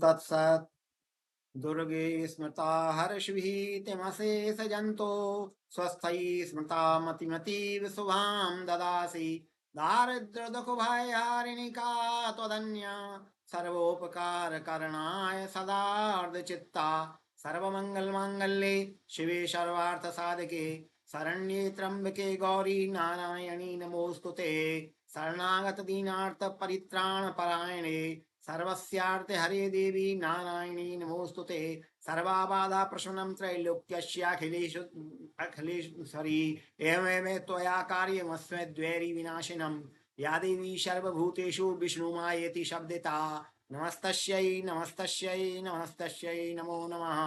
तत्सत्। दुर्गे स्मृता हर्षवीतिमशेष जंतो स्वस्थैः स्मृता मतिमतीव शुभां ददासि। दारिद्र्य दुख भय हारिणी का त्वदन्या सर्वोपकार करणाय सदार्ध चित्ता। सर्वमंगल मांगल्ये शिवे सर्वार्थ साधके शरण्ये त्र्यंबके गौरी नारायणी नमोस्तुते। शरणागत दीनार्थ परित्राण परायणे सर्वस्यार्थे हरे देवी नारायणी नमोस्तुते। सर्वाबाधा प्रशमनं त्रैलोक्यस्याखिलेषु अखिलेश्वरी एवमेव त्वया कार्यमस्मै द्वैरी विनाशिनम्। या देवी सर्वभूतेषु विष्णुमायेति शब्दिता। नमस्तस्यै नमस्तस्यै नमस्तस्यै नमो नमः।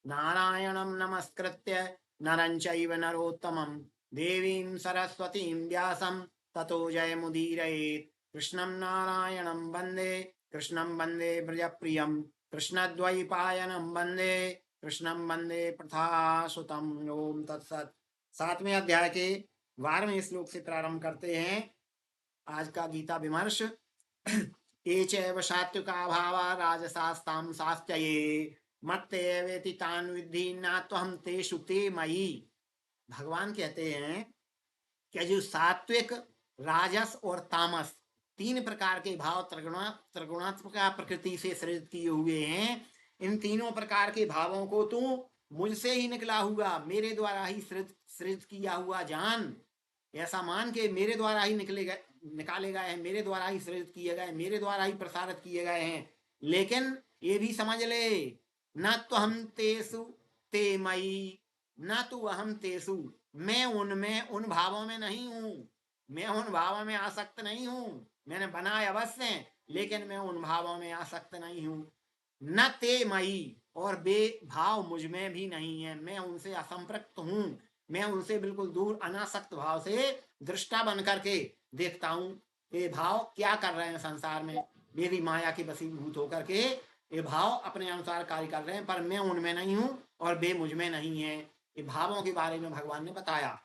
नारायणं नमस्कृत्य नरं चैव नरोत्तमं देवीं सरस्वतीं व्यासं ततो जयमुदीरयेत्। कृष्णं नारायणं वन्दे कृष्णं वन्दे ब्रजप्रियं कृष्णद्वैपायनं वन्दे कृष्णं वन्दे प्रथासुतम्। ओम तत्सत्। 7वें अध्याय के 12वें श्लोक से प्रारंभ करते हैं आज का गीता विमर्श। ये चैव सात्विका भावा राजसास्तां सास्त्यये मत्तेवेति तान् विद्धि न त्वहं तेषु ते मयि। भगवान कहते हैं कि जो सात्विक राजस और तामस तीन प्रकार के भाव त्रिगुणात्मक प्रकृति से सृजित किए हुए हैं। इन तीनों प्रकार के भावों को तू मुझसे ही निकला हुआ मेरे द्वारा ही सृजित किया हुआ जान। ऐसा मान के मेरे द्वारा ही निकाले गए हैं, मेरे द्वारा ही सृजित किए गए, मेरे द्वारा ही प्रसारित किए गए हैं। लेकिन ये भी समझ ले, न तो हम तेसु ते मई न तो अहम तेसु, मैं उनमें उन भावों में नहीं हूं, मैं उन भावों में आसक्त नहीं हूं। मैंने बनाए अवश्य लेकिन मैं उन भावों में आसक्त नहीं हूं। न ते मई और बे भाव मुझ में भी नहीं है, मैं उनसे असंपृक्त हूं। मैं उनसे बिल्कुल दूर अनासक्त भाव से दृष्टा बन करके देखता हूं ये भाव क्या कर रहे हैं संसार में। मेरी माया के वशीभूत होकर के ये भाव अपने अनुसार कार्य कर रहे हैं, पर मैं उनमें नहीं हूं और वे मुझ में नहीं है। ये भावों के बारे में भगवान ने बताया।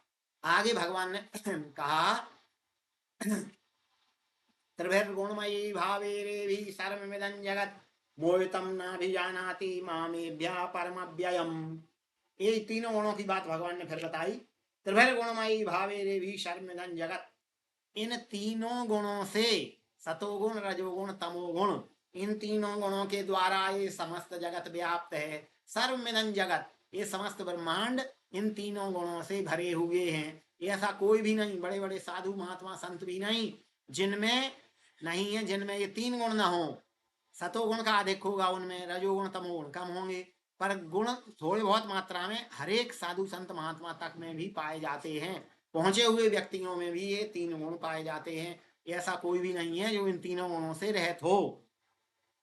आगे भगवान ने कहा त्रिभिर्गुणमयी भावेरेभि सर्वमिदं जगत् मोहितं नाभिजानाति मामेभ्यः परमव्ययम्। ये तीनों गुणों की बात भगवान ने फिर बताई। त्रिभिर्गुणमयी भावेरेभि सर्वमिदं जगत्, इन तीनों गुणों से सतोगुण रजोगुण तमोगुण, इन तीनों गुणों के द्वारा ये समस्त जगत व्याप्त है। सर्वमिदं जगत, ये समस्त ब्रह्मांड इन तीनों गुणों से भरे हुए हैं। ऐसा कोई भी नहीं, बड़े बड़े साधु महात्मा संत भी नहीं जिनमें नहीं है, जिनमें ये तीन गुण ना हो। सतोगुण का अधिक होगा उनमें, रजोगुण तमोगुण कम होंगे, पर गुण थोड़े बहुत मात्रा में हरेक साधु संत महात्मा तक में भी पाए जाते हैं। पहुंचे हुए व्यक्तियों में भी ये तीन गुण पाए जाते हैं। ऐसा कोई भी नहीं है जो इन तीनों गुणों से रहित हो।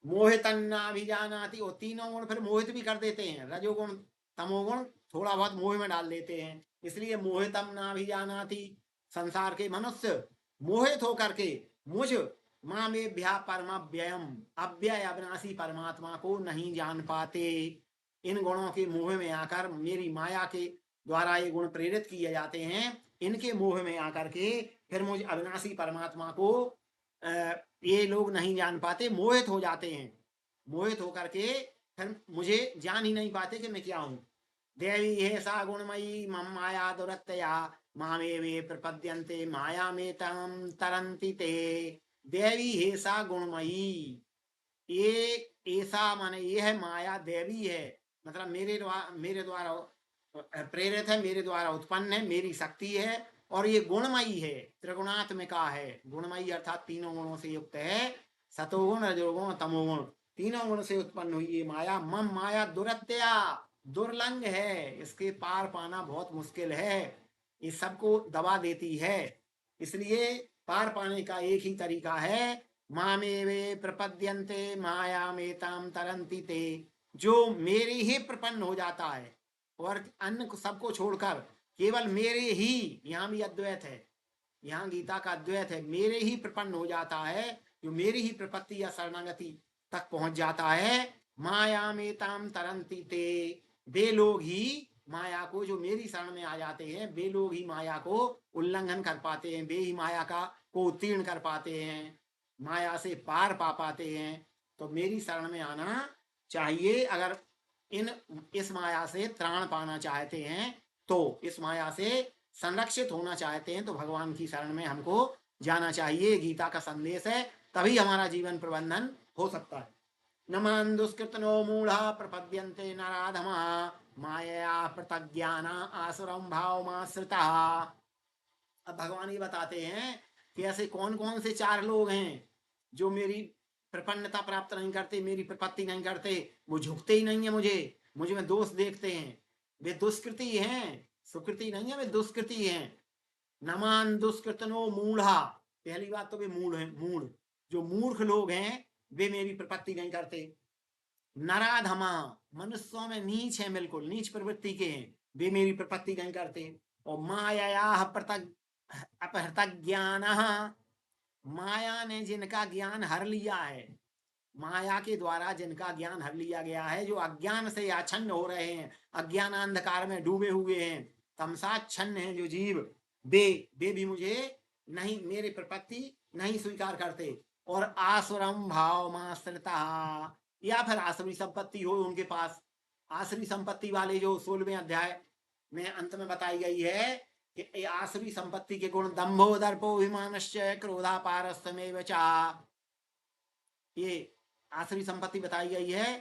मोहितन्ना भी जानाति, और तीनों गुण फिर मोहित भी कर देते हैं। रजोगुण तमोगुण थोड़ा बहुत मोह में डाल देते हैं, इसलिए मोहितम ना भी जानाति, संसार के मनुष्य मोहित होकर के मुझ मामेभ्यः परमव्ययम, अव्यय अविनाशी परमात्मा को नहीं जान पाते। इन गुणों के मोह में आकर, मेरी माया के द्वारा ये गुण प्रेरित किए जाते हैं, इनके मोह में आकर के फिर मुझ अविनाशी परमात्मा को ये लोग नहीं जान पाते, मोहित हो जाते हैं। मोहित होकर के फिर मुझे जान ही नहीं पाते कि मैं क्या हूं। देवी हे सा गुणमयी मम माया दुरत्यया मामे वे प्रपद्यन्ते माया में तम तरंती ते। देवी हे सा गुणमयी, ये ऐसा माने ये है माया देवी है, मतलब मेरे द्वारा प्रेरित है, मेरे द्वारा उत्पन्न है, मेरी शक्ति है, और ये गुणमयी है, त्रिगुणात्मिका है। गुणमयी अर्थात तीनों गुणों से युक्त है। सतोगुण रजोगुण तमोगुण तीनों गुण से उत्पन्न हुई ये माया। मम माया दुरत्या, दुर्लंघ है, इसके पार पाना बहुत मुश्किल है, ये सबको दबा देती है। इसलिए पार पाने का एक ही तरीका है, मामेवे प्रपद्यन्ते माया में ताम तरंती ते, जो मेरे ही प्रपन्न हो जाता है और अन्य सबको छोड़कर केवल मेरे ही, यहाँ भी अद्वैत है, यहाँ गीता का अद्वैत है, मेरे ही प्रपन्न हो जाता है, जो मेरी ही प्रपत्ति या शरणागति तक पहुंच जाता है। माया में ताम तरंती ते, वे लोग ही माया को, जो मेरी शरण में आ जाते हैं, वे लोग ही माया को उल्लंघन कर पाते हैं, वे ही माया को उत्तीर्ण कर पाते हैं, माया से पार पा पाते हैं। तो मेरी शरण में आना चाहिए। अगर इस माया से त्राण पाना चाहते हैं, तो इस माया से संरक्षित होना चाहते हैं, तो भगवान की शरण में हमको जाना चाहिए। गीता का संदेश है, तभी हमारा जीवन प्रबंधन हो सकता है। नमन दुष्कृतनो मूढ़ा प्रपद्यन्ते नराधमा माया प्रतज्ञाना आसुरम भावमाश्रिता। अब भगवान ये बताते हैं कि ऐसे कौन कौन से चार लोग हैं जो मेरी प्रपन्नता प्राप्त नहीं करते, मेरी प्रपत्ति नहीं करते, वो झुकते ही नहीं है मुझे में दोष देखते हैं। वे दुष्कृति हैं, सुकृति नहीं है, वे दुष्कृति हैं। नमान दुष्कृतनो मूढ़ा, पहली बात तो वे मूढ़ हैं। मूढ़, जो मूर्ख लोग हैं वे मेरी प्रपत्ति नहीं करते। नराधमा, मनुष्यों में नीच है, बिल्कुल नीच प्रवृत्ति के हैं, वे मेरी प्रपत्ति नहीं करते। और माया अपहृत ज्ञान, माया ने जिनका ज्ञान हर लिया है, माया के द्वारा जिनका ज्ञान हर लिया गया है, जो अज्ञान से आच्छन्न हो रहे हैं, अज्ञान अंधकार में डूबे हुए हैं, तमसाच्छन्न हैं जो जीव, वे भी मुझे नहीं, मेरे प्रपत्ति नहीं स्वीकार करते। और आसुरम भाव माश्रिता, या फिर आसुरी संपत्ति हो उनके पास। आसुरी संपत्ति वाले जो 16वें अध्याय में अंत में बताई गई है कि आसुरी संपत्ति के गुण दंभो दर्पो अभिमानश्च क्रोधापारस्तमेव च, ये आसुरी संपत्ति बताई गई है।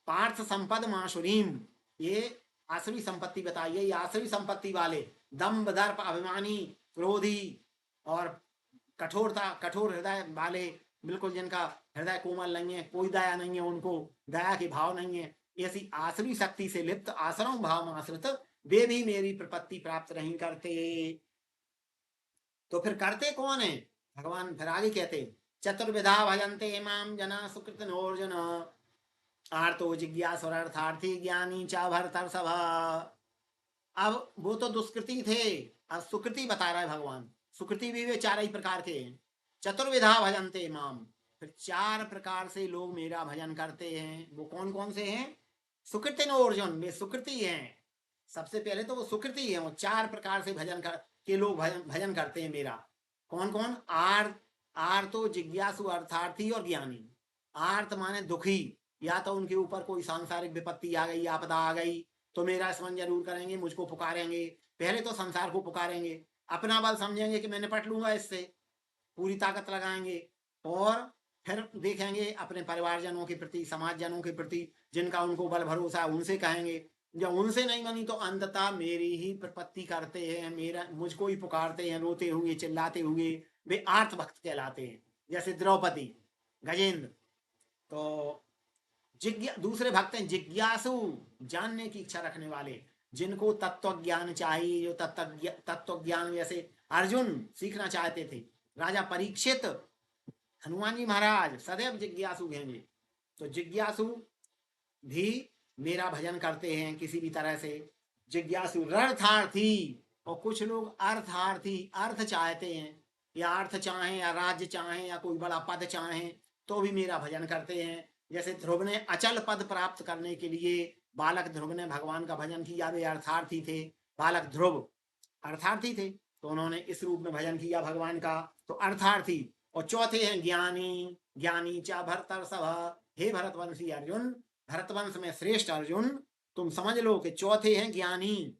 पार्थ संपद माशुरीम, ये आसुरी संपत्ति बताई गई। आसुरी संपत्ति वाले दंभ दर्प अभिमानी क्रोधी और कठोरता, कठोर हृदय वाले, बिल्कुल जिनका हृदय कोमल नहीं है, कोई दया नहीं है, उनको दया के भाव नहीं है, ऐसी आसुरी शक्ति से लिप्त आसुरम भाव आश्रित वे भी मेरी प्रपत्ति प्राप्त नहीं करते। तो फिर करते कौन है? भगवान फिर आगे कहते, चतुर्विधा भजन्ते माम जना सुकृतनोर्जुन आर्तो जिज्ञासुरर्थार्थी ज्ञानी च भरतर्षभ। अब वो तो दुष्कृति थे, अब सुकृति बता रहा है भगवान। सुकृति भी वे चार ही प्रकार के हैं। चतुर्विधा भजन्ते माम, फिर 4 प्रकार से लोग मेरा भजन करते हैं। वो कौन कौन से हैं? सुकृतिनो अर्जुन, वे सुकृति हैं। सबसे पहले तो वो सुकृति है, वो 4 प्रकार से भजन के लोग भजन करते हैं मेरा। कौन कौन? आर्तो जिज्ञासु अर्थार्थी और ज्ञानी। आर्त माने दुखी, या तो उनके ऊपर कोई सांसारिक विपत्ति आ गई, आपदा आ गई, तो मेरा स्मरण जरूर करेंगे, मुझको पुकारेंगे। पहले तो संसार को पुकारेंगे, अपना बल समझेंगे कि मैं निपट लूंगा इससे, पूरी ताकत लगाएंगे। और फिर देखेंगे अपने परिवारजनों के प्रति, समाजजनों के प्रति, जिनका उनको बल भरोसा है, उनसे कहेंगे। जब उनसे नहीं बनी तो अंततः मेरी ही प्रपत्ति करते हैं, मेरा मुझको ही पुकारते हैं, रोते हुए चिल्लाते हुए। वे आर्त भक्त कहलाते हैं, जैसे द्रौपदी, गजेंद्र। तो दूसरे भक्त हैं जिज्ञासु, जानने की इच्छा रखने वाले, जिनको तत्व ज्ञान चाहिए, जो तत्व ज्ञान जैसे अर्जुन सीखना चाहते थे, राजा परीक्षित, हनुमान जी महाराज सदैव जिज्ञासु हैं। तो जिज्ञासु भी मेरा भजन करते हैं किसी भी तरह से। जिज्ञासु रर्थार्थी, और कुछ लोग अर्थार्थी, अर्थ चाहते हैं, या अर्थ चाहें या राज्य चाहें या कोई बड़ा पद चाहें, तो भी मेरा भजन करते हैं। जैसे ध्रुव ने अचल पद प्राप्त करने के लिए, बालक ध्रुव ने भगवान का भजन किया, वे अर्थार्थी थे। बालक ध्रुव अर्थार्थी थे, तो उन्होंने इस रूप में भजन किया भगवान का, तो अर्थार्थी। और चौथे हैं ज्ञानी, ज्ञानी चा भरतर्षभ, हे भरतवंशी अर्जुन, भरतवंश में श्रेष्ठ अर्जुन, तुम समझ लो कि चौथे हैं ज्ञानी।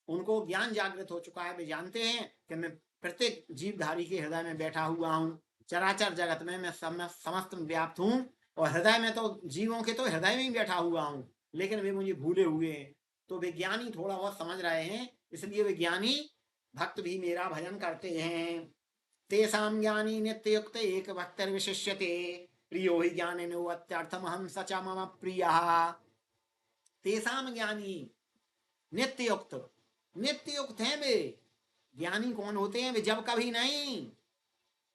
उनको ज्ञान जागृत हो चुका है, वे जानते हैं कि मैं प्रत्येक जीवधारी के हृदय में बैठा हुआ हूँ, चराचर जगत में मैं समस्त व्याप्त हूँ, और हृदय में तो जीवों के तो हृदय में ही बैठा हुआ हूँ, लेकिन वे मुझे भूले हुए हैं। तो वे ज्ञानी थोड़ा बहुत समझ रहे हैं, इसलिए वे ज्ञानी भक्त भी मेरा भजन करते हैं। तेषां ज्ञानी नित्ययुक्त एक भक्तिर्विशिष्यते, प्रियो हि ज्ञानिनो अत्यर्थमहं स च मम प्रियः। तेषां ज्ञानी नित्ययुक्त, नित्ययुक्त हैं वे। ज्ञानी कौन होते हैं? वे जब कभी नहीं।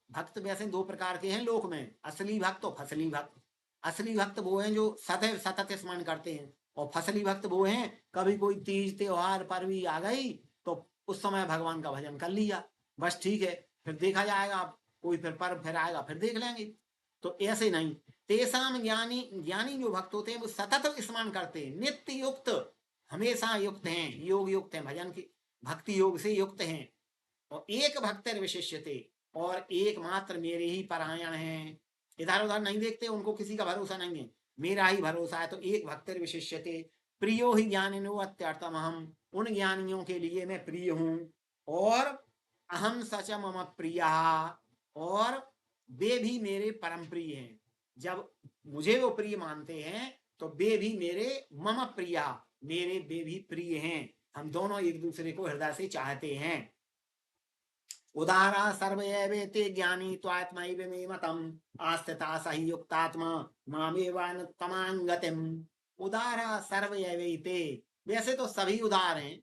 भक्त वैसे 2 प्रकार के हैं लोक में, असली भक्त और फसली भक्त। असली भक्त वो हैं जो सदैव सतत स्मरण करते हैं, और फसली भक्त वो हैं कभी कोई तीज त्योहार पर भी आ गई तो उस समय भगवान का भजन कर लिया, बस ठीक है, फिर देखा जाएगा, कोई फिर पर्व फिर आएगा फिर देख लेंगे। तो ऐसे नहीं। तेसाम ज्ञानी, ज्ञानी जो भक्त होते हैं वो सतत स्मरण करते हैं, नित्य युक्त, हमेशा युक्त हैं, योग युक्त हैं, भजन की भक्ति योग से युक्त हैं। और एक भक्तर विशिष्यते, और एकमात्र मेरे ही परायण हैं, इधर उधर नहीं देखते, उनको किसी का भरोसा नहीं है। मेरा ही भरोसा है। तो एक भक्तिर विशिष्यते प्रियो ही ज्ञानिनो अत्यर्थम, हम उन ज्ञानियों के लिए मैं प्रिय हूँ, और अहम सच मम प्रिया, और वे भी मेरे परम प्रिय हैं। जब मुझे वो प्रिय मानते हैं तो वे भी मेरे मम प्रिया, मेरे वे भी प्रिय हैं। हम दोनों एक दूसरे को हृदय से चाहते हैं। उदारा सर्वैवेते ज्ञानी त्वात्मैव मे मतम् आस्थिता सहि युक्तात्मा मामेवानुत्तमां गतिम्। उदारा सर्वैवेते, वैसे तो सभी उदार हैं,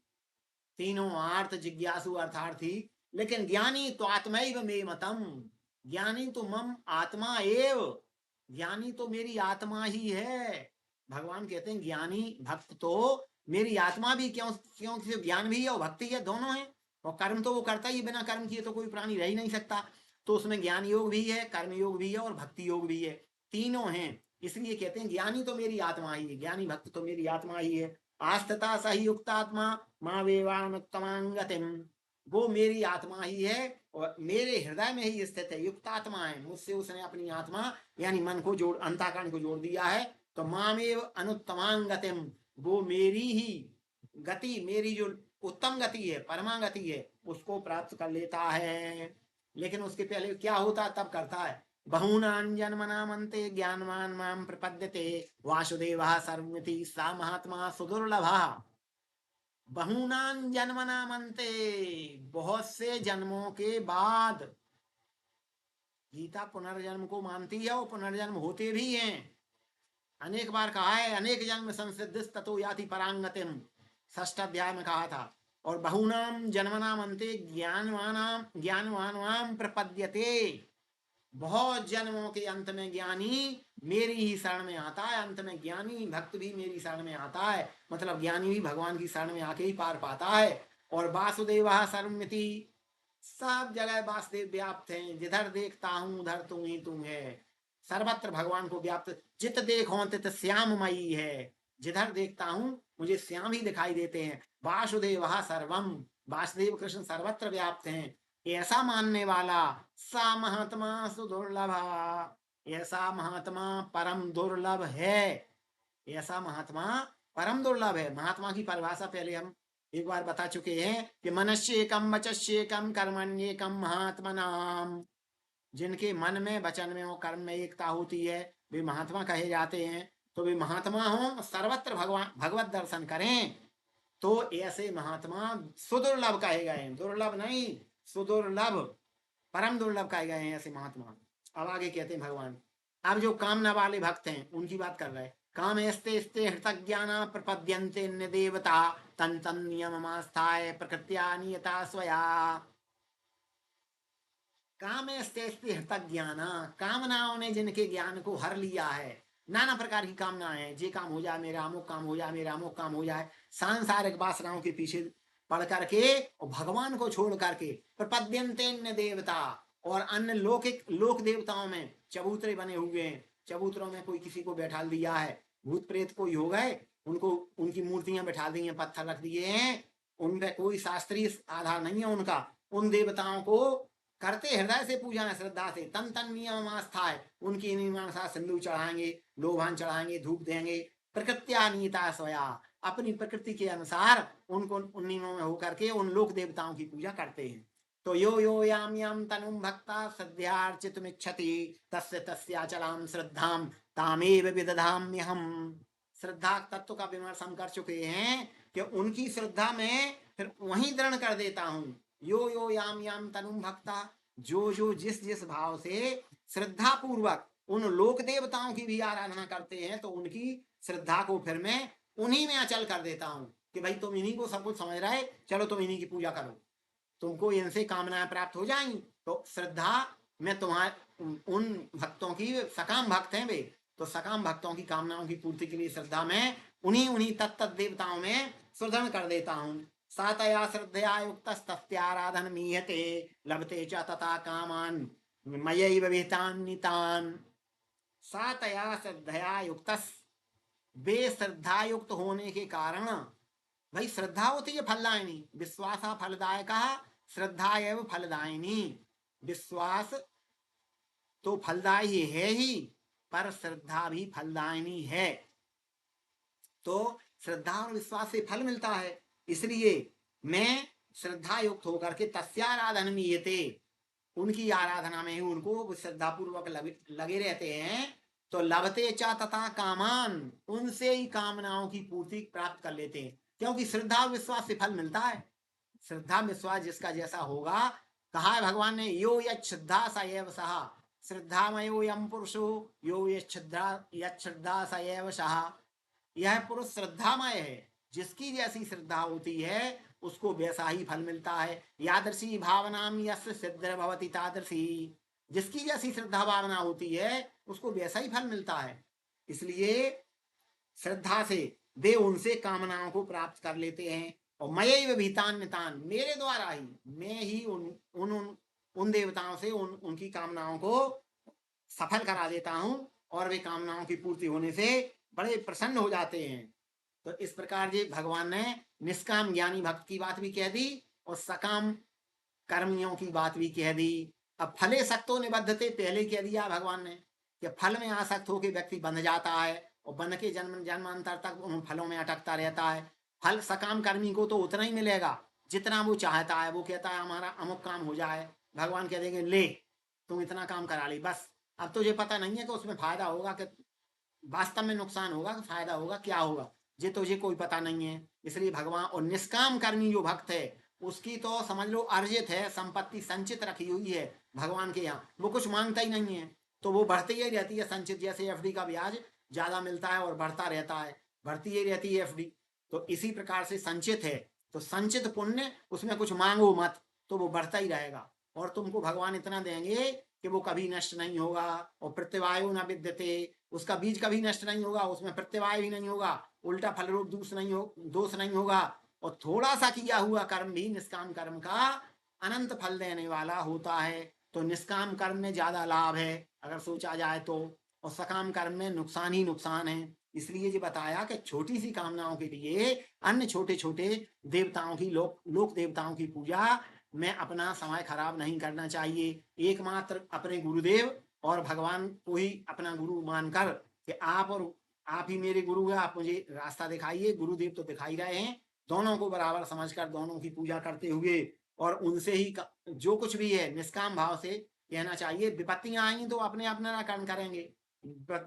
तीनों आर्थ जिज्ञासु अर्थार्थी, लेकिन ज्ञानी त्वात्मैव मे मतम्, ज्ञानी तो मम आत्मा एव, ज्ञानी तो मेरी आत्मा ही है। भगवान कहते हैं ज्ञानी भक्त तो मेरी आत्मा भी, क्यों क्यों ज्ञान भी है और भक्ति है, दोनों है। और कर्म तो वो करता ही, बिना कर्म किए तो कोई प्राणी रह ही नहीं सकता। तो उसमें ज्ञान योग भी है, कर्म योग भी है और भक्ति योग भी है, तीनों हैं। इसलिए कहते हैं ज्ञानी तो मेरी आत्मा ही है, ज्ञानी भक्त तो मेरी आत्मा ही है। आस्थिता सही युक्तात्मा माँ वेवानुत्तमां गतिम, वो मेरी आत्मा ही है और मेरे हृदय में ही स्थित है, युक्तात्मा है। मुझसे उसने अपनी आत्मा यानी मन को जोड़, अंतःकरण को जोड़ दिया है। तो मामेव अनुत्तमां गतिम, वो मेरी ही गति, मेरी जो उत्तम गति है, परमा गति है, उसको प्राप्त कर लेता है। लेकिन उसके पहले क्या होता है, तब करता है। बहूनां जन्मनामन्ते ज्ञानवान् मां प्रपद्यते वासुदेवः सर्वमिति सा महात्मा सुदुर्लभः। बहूनां जन्मनामन्ते, बहुत से जन्मों के बाद। गीता पुनर्जन्म को मानती है और पुनर्जन्म होते भी हैं। अनेक बार कहा है, अनेक जन्म संसिद्धिस ततो याति परांगतिम, 6ठ अध्याय में कहा था। और बहूनाम जन्मनाम अन्ते ज्ञानवानाम प्रपद्यते, बहुत जन्मों के अंत में ज्ञानी मेरी ही शरण में आता है। अंत में ज्ञानी भक्त भी मेरी शरण में आता है, मतलब ज्ञानी भी भगवान की शरण में आके ही पार पाता है। और वासुदेव सर्वमिति, सब जगह वासुदेव व्याप्त हैं, जिधर देखता हूं उधर तुम ही तुम है। सर्वत्र भगवान को व्याप्त, जित देखो तित श्याममयी है, जिधर देखता हूं मुझे श्याम ही दिखाई देते हैं। वासुदेव सर्वम, वासुदेव कृष्ण सर्वत्र व्याप्त हैं। ऐसा मानने वाला सा महात्मा सुदुर्लभ, ऐसा महात्मा परम दुर्लभ है। ऐसा महात्मा परम दुर्लभ है। महात्मा की परिभाषा पहले हम एक बार बता चुके हैं कि मनस्येकम वचस्येकम कर्मण्येकम महात्मनाम, जिनके मन में, वचन में और कर्म में एकता होती है वे महात्मा कहे जाते हैं। तो वे महात्मा हो, सर्वत्र भगवान भगवत दर्शन करें, तो ऐसे महात्मा सुदुर्लभ कहे गए हैं, दुर्लभ नहीं, सुदुर्लभ, परम दुर्लभ कहे गए हैं ऐसे महात्मा। अब आगे कहते हैं भगवान, अब जो कामना वाले भक्त हैं उनकी बात कर रहे हैं। काम एस्ते स्ते हृतज्ञाना प्रपद्यन्ते अन्य देवता तन तन नियममास्थाय प्रकृत्या नियता स्वया। काम एस्ते स्ते हृतज्ञाना, कामनाओं ने जिनके ज्ञान को हर लिया है, नाना प्रकार की कामनाएं हैं, जे काम हो जाए मेरा, अमुक काम हो जाए मेरा, अमुक काम हो जाए, सांसारिक वासनाओं के पीछे पड़ करके और भगवान को छोड़ करके प्रपद्यन्ते अन्य देवता, और अन्य लौकिक लोक देवताओं में चबूतरे बने हुए हैं। चबूतरों में कोई किसी को बैठा दिया है, भूत प्रेत कोई हो गए, उनको उनकी मूर्तियां बैठा दी हैं, पत्थर रख दिए हैं, उन पे कोई शास्त्रीय आधार नहीं है उनका। उन देवताओं को करते हृदय से पूजा है, श्रद्धा से, तन तन नियम आस्था है। उनकी नियमानुसार सिंदूर चढ़ाएंगे, लोभान चढ़ाएंगे, धूप देंगे, प्रकृत्या नीता स्वया, अपनी प्रकृति के अनुसार उनको उन नियमों में होकर के उन लोक देवताओं की पूजा करते हैं। तो यो यो याम याम तनुम भक्ता सद्यार्चितुमिच्छति तस्य तस्याचलाम श्रद्धाम तामेव विदधाम्यहम। श्रद्धा तत्व का विमर्श हम कर चुके हैं कि उनकी श्रद्धा में फिर वहीं दृढ़ कर देता हूं। यो यो याम याम तनुम भक्ता, जो जो जिस जिस भाव से श्रद्धा पूर्वक उन लोक देवताओं की भी आराधना करते हैं, तो उनकी श्रद्धा को फिर मैं उन्हीं में अचल कर देता हूं कि भाई तुम इन्हीं को सब कुछ समझ रहे, चलो तुम इन्हीं की पूजा करो, तुमको इनसे कामनाएं प्राप्त हो जाएंगी। तो श्रद्धा में तुम्हारे उन भक्तों की, सकाम भक्त हैं वे, तो सकाम भक्तों की कामनाओं की पूर्ति के लिए श्रद्धा में उन्हीं उन्हीं तत्त देवताओं में सुदृढ़ कर देता हूं। सातया श्रद्धया युक्तस्तस्याराधन मीयते लभते च तथा कामान मयैव विहितान्नितान्। सातया श्रद्धया युक्त, वे श्रद्धा युक्त होने के कारण, भाई श्रद्धा होती है फलदायिनी, विश्वास फलदायक, श्रद्धा एवं फलदायिनी। विश्वास तो फलदायी है ही, पर श्रद्धा भी फलदायिनी है। तो श्रद्धा और विश्वास से फल मिलता है। इसलिए मैं श्रद्धा युक्त होकर के तस्याराधन नीयते, उनकी आराधना में ही उनको श्रद्धा पूर्वक लगे रहते हैं। तो लभते चा तथा कामान, उनसे ही कामनाओं की पूर्ति प्राप्त कर लेते हैं, क्योंकि श्रद्धा और विश्वास से फल मिलता है। श्रद्धा विश्वास जिसका जैसा होगा, कहा है भगवान ने, यो यच्छ्रद्धा स एव सः, श्रद्धामयो यम पुरुषो यो यच्छ्रद्धा स एव सः। यह पुरुष श्रद्धामय है, जिसकी जैसी श्रद्धा होती है उसको वैसा ही फल मिलता है। यादृशी भावनाम यस्य सिद्ध भवति तादृशी, जिसकी जैसी श्रद्धा भावना होती है उसको वैसा ही फल मिलता है। इसलिए श्रद्धा से वे उनसे कामनाओं को प्राप्त कर लेते हैं। और मयैव भीतान्यतान, मेरे द्वारा ही, मैं ही उन देवताओं से उनकी कामनाओं को सफल करा देता हूं, और वे कामनाओं की पूर्ति होने से बड़े प्रसन्न हो जाते हैं। तो इस प्रकार जी भगवान ने निष्काम ज्ञानी भक्त की बात भी कह दी और सकाम कर्मियों की बात भी कह दी। अब फले सक्तो निबद्धते पहले कह दिया भगवान ने कि फल में आसक्त होकर व्यक्ति बंध जाता है और बंध के जन्मांतर तक उन फलों में अटकता रहता है। फल सकाम कर्मी को तो उतना ही मिलेगा जितना वो चाहता है। वो कहता है हमारा अमुक काम हो जाए, भगवान कह देंगे ले तुम इतना काम करा ली बस। अब तुझे पता नहीं है कि उसमें फायदा होगा कि वास्तव में नुकसान होगा कि फायदा होगा, क्या होगा, ये तुझे कोई पता नहीं है। इसलिए भगवान, और निष्काम कर्मी जो भक्त है उसकी तो समझ लो अर्जित है, संपत्ति संचित रखी हुई है भगवान के यहाँ, वो कुछ मांगता ही नहीं है, तो वो बढ़ती ही रहती है संचित। जैसे एफडी का ब्याज ज्यादा मिलता है और बढ़ता रहता है, बढ़ती ही रहती है एफडी, तो इसी प्रकार से संचित है। तो संचित पुण्य, उसमें कुछ मांगो मत तो वो बढ़ता ही रहेगा, और तुमको भगवान इतना देंगे कि वो कभी नष्ट नहीं होगा। और प्रत्यवायु न विद्यते, उसका बीज कभी नष्ट नहीं होगा, उसमें प्रत्यवाय भी नहीं होगा, उल्टा फल रूप दोष नहीं होगा। और थोड़ा सा किया हुआ कर्म भी निष्काम कर्म का अनंत फल देने वाला होता है। तो निष्काम कर्म में ज्यादा लाभ है अगर सोचा जाए तो, और सकाम कर्म में नुकसान ही नुकसान है। इसलिए ये बताया कि छोटी सी कामनाओं के लिए अन्य छोटे छोटे देवताओं की लोक देवताओं की पूजा में अपना समय खराब नहीं करना चाहिए। एकमात्र अपने गुरुदेव और भगवान को ही अपना गुरु मानकर कि आप ही मेरे गुरु हैं, आप मुझे रास्ता दिखाइए, गुरुदेव तो दिखाई रहे हैं, दोनों को बराबर समझकर दोनों की पूजा करते हुए और उनसे ही जो कुछ भी है निष्काम भाव से कहना चाहिए। विपत्तियां आएंगी तो अपने अपना निराकरण करेंगे,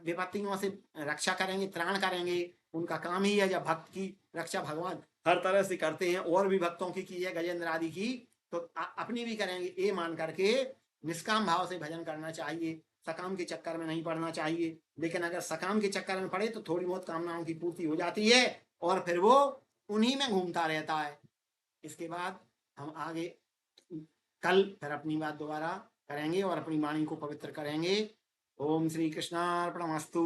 विपत्तियों से रक्षा करेंगे, त्राण करेंगे, उनका काम ही है। जब भक्त की रक्षा भगवान हर तरह से करते हैं, और भी भक्तों की है गजेंद्र आदि की, तो अपनी भी करेंगे, ये मान करके निष्काम भाव से भजन करना चाहिए, सकाम के चक्कर में नहीं पड़ना चाहिए। लेकिन अगर सकाम के चक्कर में पड़े तो थोड़ी बहुत कामनाओं की पूर्ति हो जाती है और फिर वो उन्हीं में घूमता रहता है। इसके बाद हम आगे कल फिर अपनी बात दोबारा करेंगे और अपनी वाणी को पवित्र करेंगे। ओम श्री कृष्णार्पणमस्तु।